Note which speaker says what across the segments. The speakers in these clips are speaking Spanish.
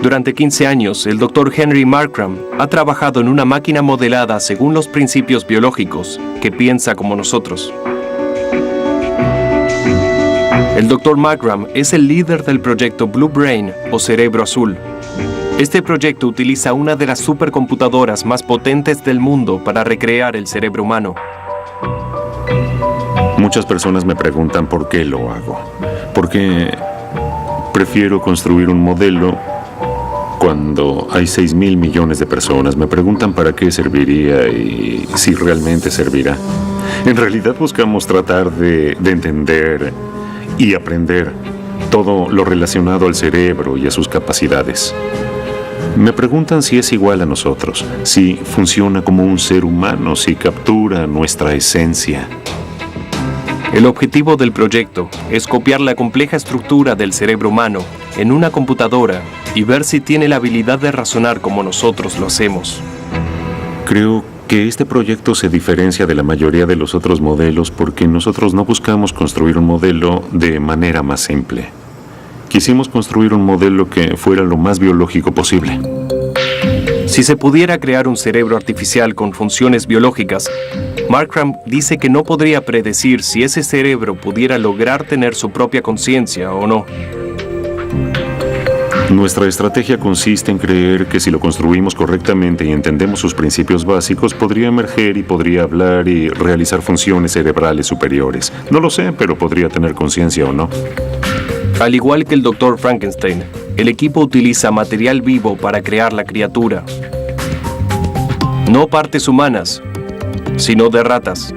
Speaker 1: Durante 15 años, el Dr. Henry Markram ha trabajado en una máquina modelada según los principios biológicos, que piensa como nosotros. El Dr. Markram es el líder del proyecto Blue Brain o Cerebro Azul. Este proyecto utiliza una de las supercomputadoras más potentes del mundo para recrear el cerebro humano.
Speaker 2: Muchas personas me preguntan por qué lo hago. Porque prefiero construir un modelo cuando hay 6.000 millones de personas. Me preguntan para qué serviría y si realmente servirá. En realidad buscamos tratar de entender y aprender todo lo relacionado al cerebro y a sus capacidades. Me preguntan si es igual a nosotros, si funciona como un ser humano, si captura nuestra esencia.
Speaker 1: El objetivo del proyecto es copiar la compleja estructura del cerebro humano en una computadora y ver si tiene la habilidad de razonar como nosotros lo hacemos.
Speaker 2: Creo que este proyecto se diferencia de la mayoría de los otros modelos porque nosotros no buscamos construir un modelo de manera más simple. Quisimos construir un modelo que fuera lo más biológico posible.
Speaker 1: Si se pudiera crear un cerebro artificial con funciones biológicas, Markram dice que no podría predecir si ese cerebro pudiera lograr tener su propia conciencia o no.
Speaker 2: Nuestra estrategia consiste en creer que si lo construimos correctamente y entendemos sus principios básicos, podría emerger y podría hablar y realizar funciones cerebrales superiores. No lo sé, pero podría tener conciencia o no.
Speaker 1: Al igual que el Dr. Frankenstein, el equipo utiliza material vivo para crear la criatura. No partes humanas, sino de ratas.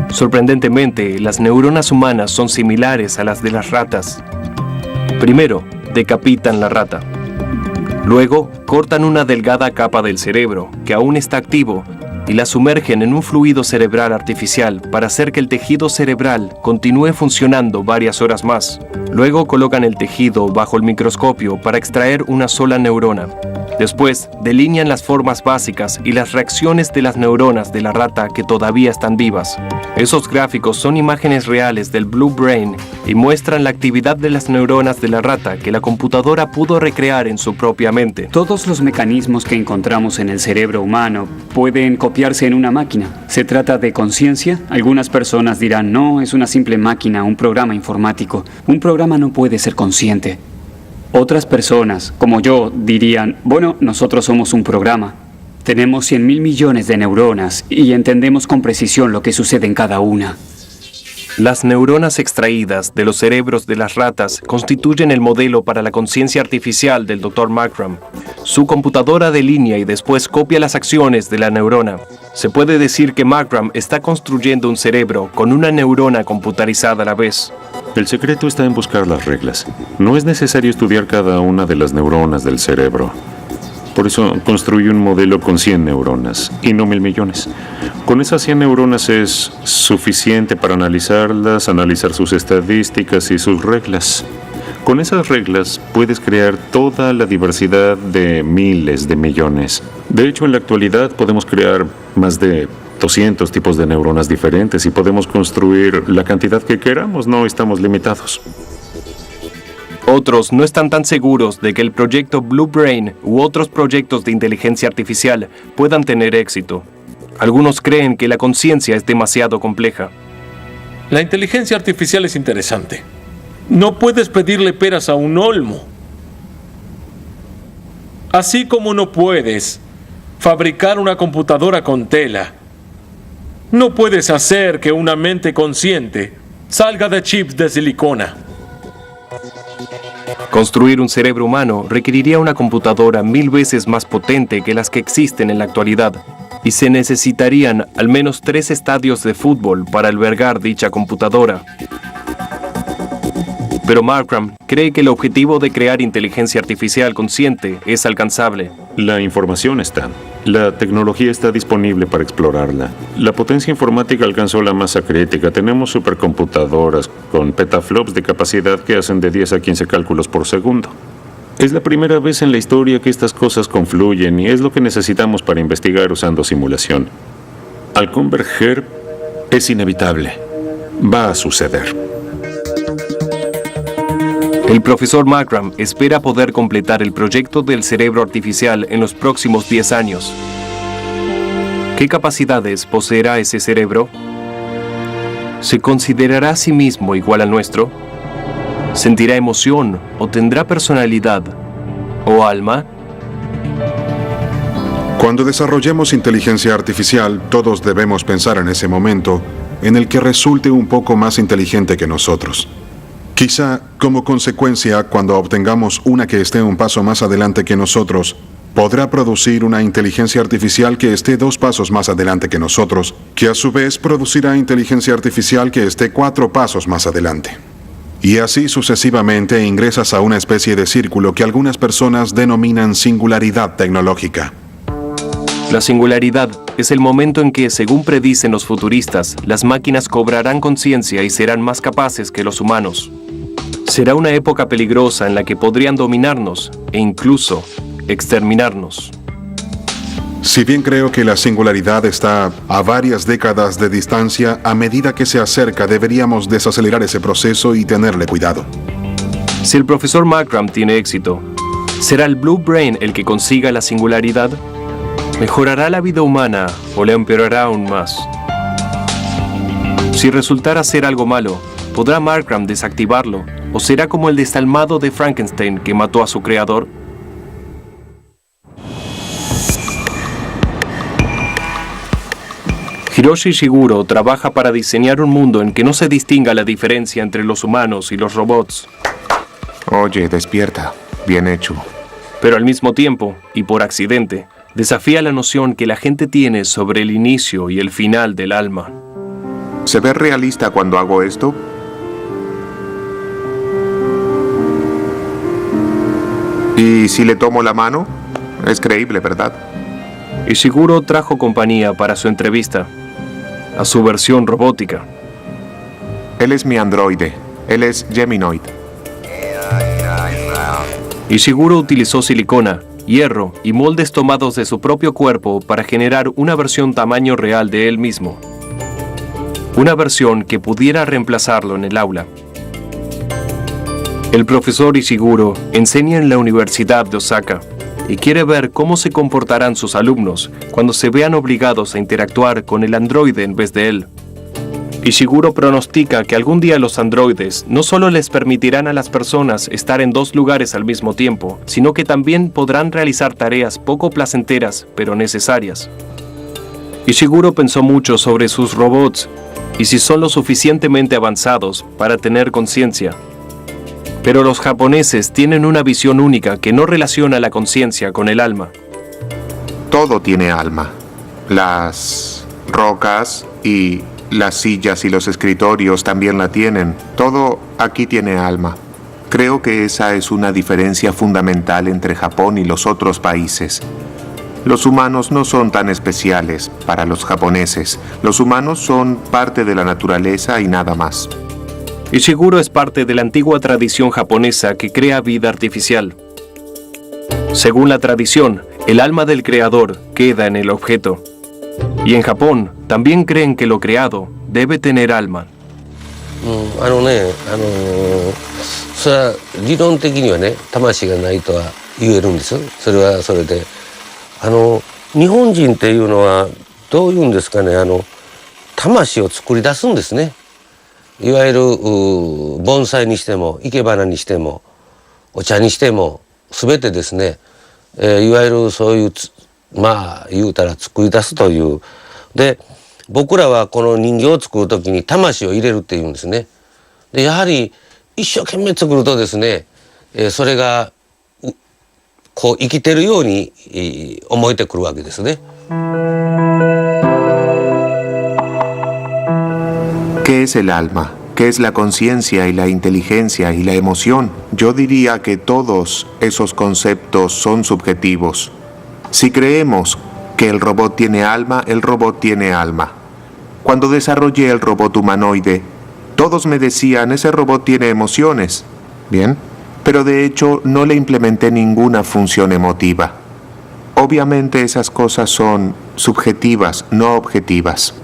Speaker 1: Sorprendentemente, las neuronas humanas son similares a las de las ratas. Primero, decapitan la rata. Luego, cortan una delgada capa del cerebro, que aún está activo, y la sumergen en un fluido cerebral artificial para hacer que el tejido cerebral continúe funcionando varias horas más. Luego colocan el tejido bajo el microscopio para extraer una sola neurona. Después, delinean las formas básicas y las reacciones de las neuronas de la rata que todavía están vivas. Esos gráficos son imágenes reales del Blue Brain y muestran la actividad de las neuronas de la rata que la computadora pudo recrear en su propia mente.
Speaker 3: Todos los mecanismos que encontramos en el cerebro humano pueden copiarse en una máquina. ¿Se trata de conciencia? Algunas personas dirán, no, es una simple máquina, un programa informático. Un programa no puede ser consciente. Otras personas, como yo, dirían, bueno, nosotros somos un programa. Tenemos 100.000 millones de neuronas y entendemos con precisión lo que sucede en cada una.
Speaker 1: Las neuronas extraídas de los cerebros de las ratas constituyen el modelo para la conciencia artificial del Dr. Markram. Su computadora delinea y después copia las acciones de la neurona. Se puede decir que Markram está construyendo un cerebro con una neurona computarizada a la vez.
Speaker 2: El secreto está en buscar las reglas. No es necesario estudiar cada una de las neuronas del cerebro. Por eso construí un modelo con 100 neuronas, y no 1.000 millones. Con esas 100 neuronas es suficiente para analizarlas, analizar sus estadísticas y sus reglas. Con esas reglas puedes crear toda la diversidad de miles de millones. De hecho, en la actualidad podemos crear más de 200 tipos de neuronas diferentes y podemos construir la cantidad que queramos, no estamos limitados.
Speaker 1: Otros no están tan seguros de que el proyecto Blue Brain u otros proyectos de inteligencia artificial puedan tener éxito. Algunos creen que la conciencia es demasiado compleja.
Speaker 4: La inteligencia artificial es interesante. No puedes pedirle peras a un olmo. Así como no puedes fabricar una computadora con tela, no puedes hacer que una mente consciente salga de chips de silicona.
Speaker 1: Construir un cerebro humano requeriría una computadora 1000 veces más potente que las que existen en la actualidad, y se necesitarían al menos 3 estadios de fútbol para albergar dicha computadora. Pero Markram cree que el objetivo de crear inteligencia artificial consciente es alcanzable.
Speaker 2: La información está. La tecnología está disponible para explorarla. La potencia informática alcanzó la masa crítica. Tenemos supercomputadoras con petaflops de capacidad que hacen de 10 a 15 cálculos por segundo. Es la primera vez en la historia que estas cosas confluyen y es lo que necesitamos para investigar usando simulación. Al converger, es inevitable. Va a suceder.
Speaker 1: El profesor Markram espera poder completar el proyecto del cerebro artificial en los próximos 10 años. ¿Qué capacidades poseerá ese cerebro? ¿Se considerará a sí mismo igual al nuestro? ¿Sentirá emoción o tendrá personalidad o alma?
Speaker 5: Cuando desarrollemos inteligencia artificial, todos debemos pensar en ese momento en el que resulte un poco más inteligente que nosotros. Quizá, como consecuencia, cuando obtengamos una que esté un paso más adelante que nosotros, podrá producir una inteligencia artificial que esté 2 pasos más adelante que nosotros, que a su vez producirá inteligencia artificial que esté 4 pasos más adelante. Y así sucesivamente ingresas a una especie de círculo que algunas personas denominan singularidad tecnológica.
Speaker 1: La singularidad es el momento en que, según predicen los futuristas, las máquinas cobrarán conciencia y serán más capaces que los humanos. Será una época peligrosa en la que podrían dominarnos e incluso exterminarnos.
Speaker 5: Si bien creo que la singularidad está a varias décadas de distancia, a medida que se acerca deberíamos desacelerar ese proceso y tenerle cuidado.
Speaker 1: Si el profesor Markram tiene éxito, ¿será el Blue Brain el que consiga la singularidad? ¿Mejorará la vida humana o la empeorará aún más? Si resultara ser algo malo, ¿podrá Markram desactivarlo? ¿O será como el desalmado de Frankenstein que mató a su creador? Hiroshi Ishiguro trabaja para diseñar un mundo en que no se distinga la diferencia entre los humanos y los robots.
Speaker 6: Oye, despierta. Bien hecho.
Speaker 1: Pero al mismo tiempo, y por accidente, desafía la noción que la gente tiene sobre el inicio y el final del alma.
Speaker 6: ¿Se ve realista cuando hago esto? ¿Y si le tomo la mano? Es creíble, ¿verdad?
Speaker 1: Ishiguro trajo compañía para su entrevista, a su versión robótica.
Speaker 6: Él es mi androide. Él es Geminoid.
Speaker 1: Ishiguro utilizó silicona, hierro y moldes tomados de su propio cuerpo para generar una versión tamaño real de él mismo. Una versión que pudiera reemplazarlo en el aula. El profesor Ishiguro enseña en la Universidad de Osaka y quiere ver cómo se comportarán sus alumnos cuando se vean obligados a interactuar con el androide en vez de él. Ishiguro pronostica que algún día los androides no solo les permitirán a las personas estar en 2 lugares al mismo tiempo, sino que también podrán realizar tareas poco placenteras, pero necesarias. Ishiguro pensó mucho sobre sus robots y si son lo suficientemente avanzados para tener conciencia. Pero los japoneses tienen una visión única que no relaciona la conciencia con el alma.
Speaker 6: Todo tiene alma. Las rocas y las sillas y los escritorios también la tienen. Todo aquí tiene alma. Creo que esa es una diferencia fundamental entre Japón y los otros países. Los humanos no son tan especiales para los japoneses. Los humanos son parte de la naturaleza y nada más.
Speaker 1: Ishiguro es parte de la antigua tradición japonesa que crea vida artificial. Según la tradición, el alma del creador queda en el objeto. Y en Japón también creen que lo creado debe tener alma.
Speaker 7: それは理論的にはね、魂がないとは言えるんです。それはそれで、日本人っていうのはどういうんですかね、魂を作り出すんですね。いわゆる盆栽にしても生け花にしてもお茶にしても全てですね、いわゆるそういうまあ言うたら作り出すという。で僕らはこの人形を作る時に魂を入れるっていうんですね。でやはり一生懸命作るとですね、それがこう生きてるように思えてくるわけですね。
Speaker 6: ¿Qué es el alma? ¿Qué es la conciencia y la inteligencia y la emoción? Yo diría que todos esos conceptos son subjetivos. Si creemos que el robot tiene alma, el robot tiene alma. Cuando desarrollé el robot humanoide, todos me decían, ese robot tiene emociones. Bien, pero de hecho no le implementé ninguna función emotiva. Obviamente esas cosas son subjetivas, no objetivas.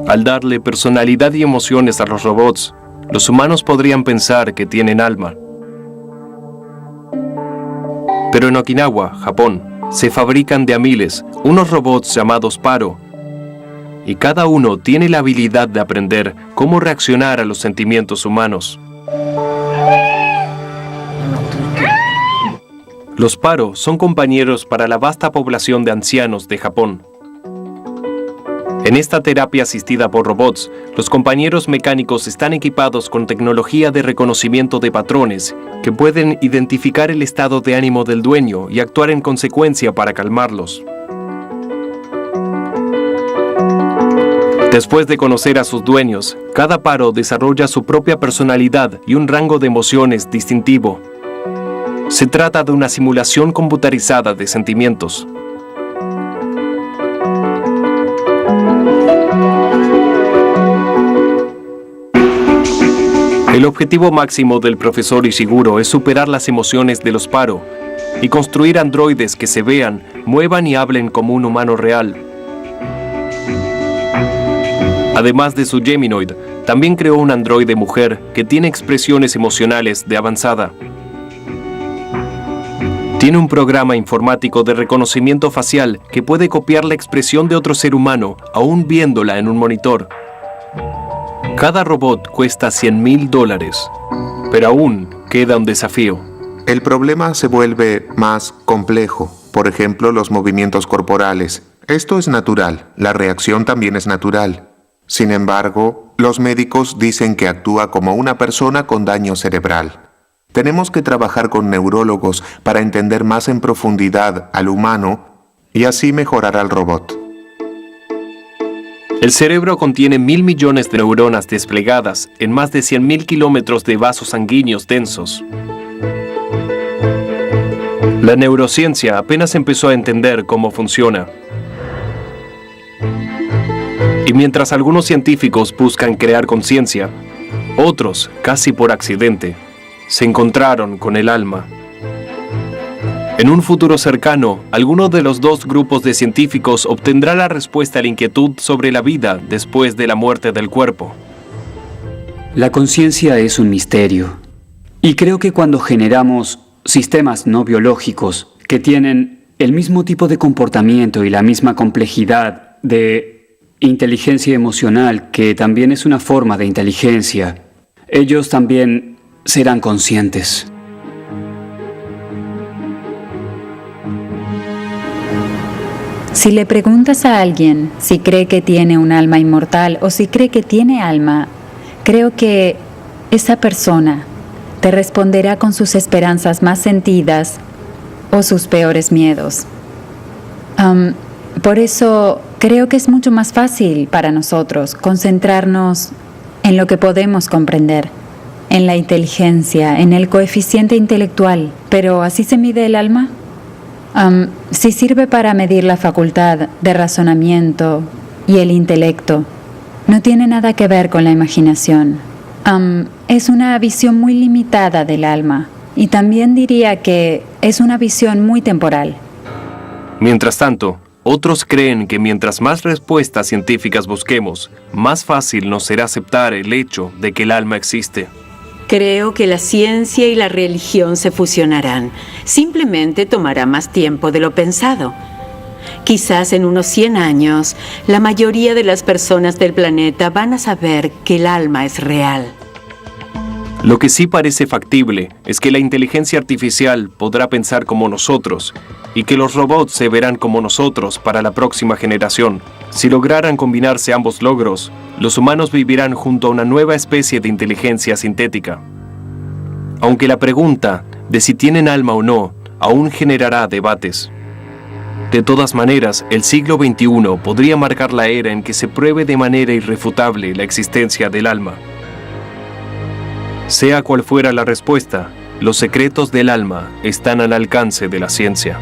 Speaker 1: Al darle personalidad y emociones a los robots, los humanos podrían pensar que tienen alma. Pero en Okinawa, Japón, se fabrican de a miles unos robots llamados Paro, y cada uno tiene la habilidad de aprender cómo reaccionar a los sentimientos humanos. Los Paro son compañeros para la vasta población de ancianos de Japón. En esta terapia asistida por robots, los compañeros mecánicos están equipados con tecnología de reconocimiento de patrones que pueden identificar el estado de ánimo del dueño y actuar en consecuencia para calmarlos. Después de conocer a sus dueños, cada Paro desarrolla su propia personalidad y un rango de emociones distintivo. Se trata de una simulación computarizada de sentimientos. El objetivo máximo del profesor Ishiguro es superar las emociones de los Paro y construir androides que se vean, muevan y hablen como un humano real. Además de su Geminoid, también creó un androide mujer que tiene expresiones emocionales de avanzada. Tiene un programa informático de reconocimiento facial que puede copiar la expresión de otro ser humano, aún viéndola en un monitor. Cada robot cuesta $100,000, pero aún queda un desafío.
Speaker 6: El problema se vuelve más complejo. Por ejemplo, los movimientos corporales. Esto es natural, la reacción también es natural. Sin embargo, los médicos dicen que actúa como una persona con daño cerebral. Tenemos que trabajar con neurólogos para entender más en profundidad al humano y así mejorar al robot.
Speaker 1: El cerebro contiene 1.000 millones de neuronas desplegadas en más de 100.000 kilómetros de vasos sanguíneos densos. La neurociencia apenas empezó a entender cómo funciona. Y mientras algunos científicos buscan crear conciencia, otros, casi por accidente, se encontraron con el alma. En un futuro cercano, alguno de los dos grupos de científicos obtendrá la respuesta a la inquietud sobre la vida después de la muerte del cuerpo.
Speaker 3: La conciencia es un misterio. Y creo que cuando generamos sistemas no biológicos que tienen el mismo tipo de comportamiento y la misma complejidad de inteligencia emocional, que también es una forma de inteligencia, ellos también serán conscientes.
Speaker 8: Si le preguntas a alguien si cree que tiene un alma inmortal o si cree que tiene alma, creo que esa persona te responderá con sus esperanzas más sentidas o sus peores miedos. Por eso creo que es mucho más fácil para nosotros concentrarnos en lo que podemos comprender, en la inteligencia, en el coeficiente intelectual. Pero ¿así se mide el alma? Si sirve para medir la facultad de razonamiento y el intelecto, no tiene nada que ver con la imaginación. Es una visión muy limitada del alma y también diría que es una visión muy temporal.
Speaker 1: Mientras tanto, otros creen que mientras más respuestas científicas busquemos, más fácil nos será aceptar el hecho de que el alma existe.
Speaker 9: Creo que la ciencia y la religión se fusionarán. Simplemente tomará más tiempo de lo pensado. Quizás en unos 100 años, la mayoría de las personas del planeta van a saber que el alma es real.
Speaker 1: Lo que sí parece factible es que la inteligencia artificial podrá pensar como nosotros y que los robots se verán como nosotros para la próxima generación. Si lograran combinarse ambos logros, los humanos vivirán junto a una nueva especie de inteligencia sintética. Aunque la pregunta de si tienen alma o no aún generará debates. De todas maneras, el siglo XXI podría marcar la era en que se pruebe de manera irrefutable la existencia del alma. Sea cual fuera la respuesta, los secretos del alma están al alcance de la ciencia.